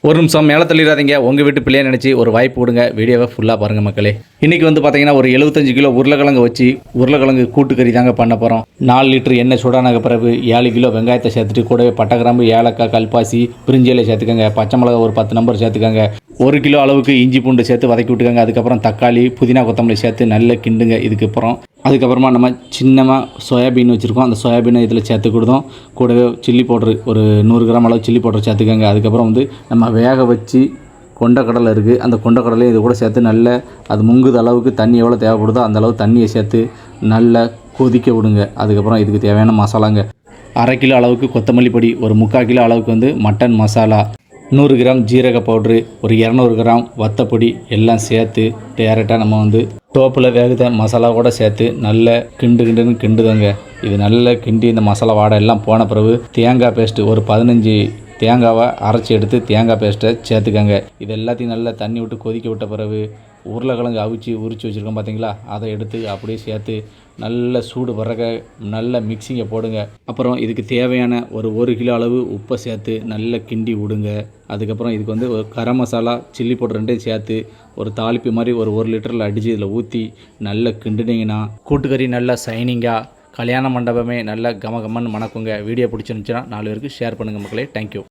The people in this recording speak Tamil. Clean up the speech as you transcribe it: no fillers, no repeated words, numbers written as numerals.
ஒரு நிமிஷம் மேலே தள்ளிடாதீங்க. உங்கள் வீட்டு பிள்ளையை நினச்சி ஒரு வாய்ப்பு கொடுங்க. வீடியோவை ஃபுல்லாக பாருங்கள் மக்களே. இன்றைக்கி வந்து பார்த்தீங்கன்னா ஒரு 75 கிலோ உருளைக்கிழங்கு வச்சு உருளைக்கிழங்கு கூட்டுக்கறி தாங்க பண்ண போகிறோம். 4 லிட்டர் எண்ணெய் சூடான பிறகு 7 கிலோ வெங்காயத்தை சேர்த்துட்டு கூடவே பட்டை கிராம்பு, ஏலக்காய், கல்பாசி, பிரிஞ்சி இலை சேர்த்துக்கோங்க. பச்சை மிளகா ஒரு 10 நம்பர் சேர்த்துக்கோங்க. 1 கிலோ அளவுக்கு இஞ்சி பூண்டு சேர்த்து வதக்கி விட்டுக்கோங்க. அதுக்கப்புறம் தக்காளி, புதினா, கொத்தமல்லி சேர்த்து நல்லா கிண்டுங்க. அதுக்கப்புறமா நம்ம சின்னமாக சோயாபீன் வச்சுருக்கோம். அந்த சோயாபீனை இதில் சேர்த்து கொடுத்தோம். கூடவே சில்லி பவுட்ரு ஒரு 100 கிராம் அளவு சில்லி பவுட்ரு சேர்த்துக்கோங்க. அதுக்கப்புறம் வந்து நம்ம வேக வச்சு கொண்டக்கடலை இருக்குது, அந்த கொண்டக்கடலையும் இது கூட சேர்த்து நல்லா அது முங்குது அளவுக்கு தண்ணி எவ்வளோ தேவைப்படுதோ அந்த அளவு தண்ணியை சேர்த்து நல்லா கொதிக்க விடுங்க. அதுக்கப்புறம் இதுக்கு தேவையான மசாலாங்க, 1/2 கிலோ அளவுக்கு கொத்தமல்லி பொடி, ஒரு 3/4 கிலோ அளவுக்கு வந்து மட்டன் மசாலா, 100 கிராம் ஜீரக பவுட்ரு, ஒரு 200 கிராம் வத்தப்பொடி எல்லாம் சேர்த்து டேரெக்டாக நம்ம வந்து டோப்பில் வேகுத மசாலா கூட சேர்த்து நல்ல கிண்டுன்னு கிண்டுதங்க. இது நல்ல கிண்டி இந்த மசாலா வாடை எல்லாம் போன பிறகு தேங்காய் பேஸ்ட்டு ஒரு 15 தேங்காவை அரைச்சி எடுத்து தேங்காய் பேஸ்ட்டை சேர்த்துக்கங்க. இது எல்லாத்தையும் நல்லா தண்ணி விட்டு கொதிக்க விட்ட பிறகு உருளைக்கிழங்கு அவிச்சு உரித்து வச்சுருக்கோம் பார்த்தீங்களா, அதை எடுத்து அப்படியே சேர்த்து நல்ல சூடு பறக்க நல்ல மிக்சிங்கை போடுங்க. அப்புறம் இதுக்கு தேவையான ஒரு 1 கிலோ அளவு உப்பை சேர்த்து நல்லா கிண்டி விடுங்க. அதுக்கப்புறம் இதுக்கு வந்து ஒரு கரம் மசாலா, சில்லி பவுடர் 2 சேர்த்து ஒரு தாளிப்பு மாதிரி ஒரு 1 லிட்டரில் அடித்து இதில் ஊற்றி நல்லா கிண்டுனீங்கன்னா கூட்டுக்கறி நல்லா சைனிங்காக கல்யாண மண்டபமே நல்லா கமகமன்னு மணக்குங்க. வீடியோ பிடிச்சிருந்துச்சுன்னா 4 பேருக்கு ஷேர் பண்ணுங்கள் மக்களே. தேங்க்யூ.